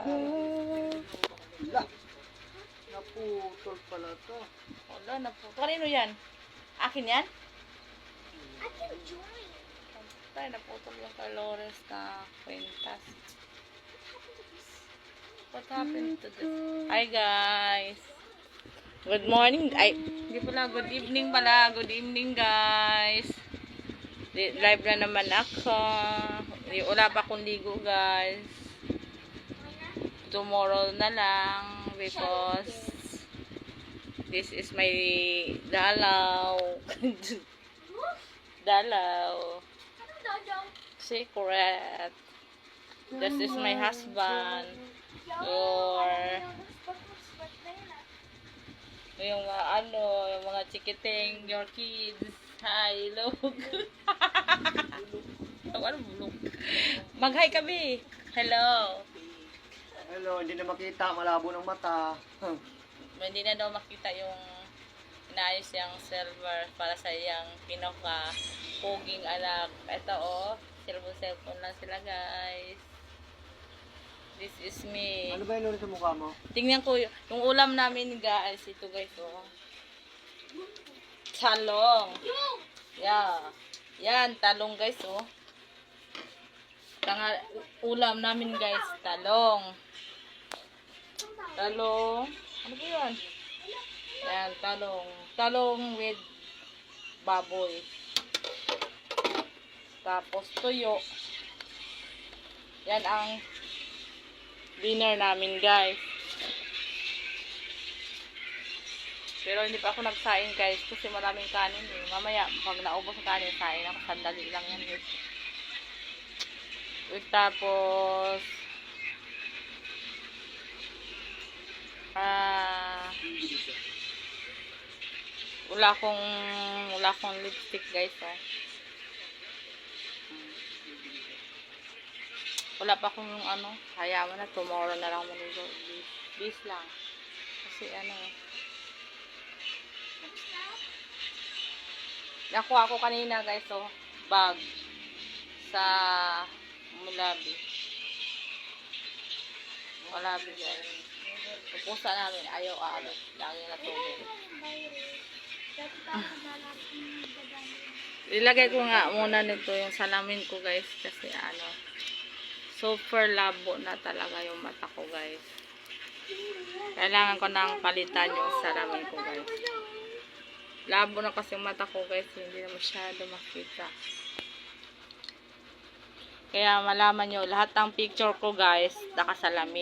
Wala. Naputol pala to. Wala, naputol. Kanino yan? Akin yan? Tayo, naputol yung kay Lawrence na kwentas. What happened to this? Hi guys! Good morning. Ay, hindi pala. Good evening pala. Good evening guys. Live na naman ako. Wala pa akong ligo guys. Tomorrow na lang because this is my dalaw. Dalaw. Secret. This is my husband. Or yung mga yung mga chikiting, your kids. Hi, look. Ano bulog? Mag-hi kami. Hello. Hello, hindi na makita. Malabo ng mata. Hindi na daw makita yung inayos yung server para sa iyang pinaka-puging anak. Ito cellphone lang sila guys. This is me. Ano ba yung sa mukha mo? Tingnan ko yung ulam namin guys. Ito guys Talong. Yeah. Yan, talong guys ulam namin guys, talong. Talong. Ano ba yan? Yan, talong. Talong with baboy. Tapos tuyo. Yan ang dinner namin guys. Pero hindi pa ako nagsain guys kasi maraming kanin Mamaya pag naubos ang kanin, sain ako. Sandali lang yan guys. Tapos wala akong lipstick guys Wala pa akong hayaan na tomorrow na lang maligo. Bis lang. Kasi nakuha ko kanina guys bag sa Mulabi. Mulabi guys. Pupusa namin. Ayaw lagi na tubig. Ilagay ko nga muna nito yung salamin ko guys. Kasi super labo na talaga yung mata ko guys. Kailangan ko nang palitan yung salamin ko guys. Labo na kasi yung mata ko guys. Hindi na masyado makita. Kaya malaman nyo, lahat ng picture ko guys, nakasalamin.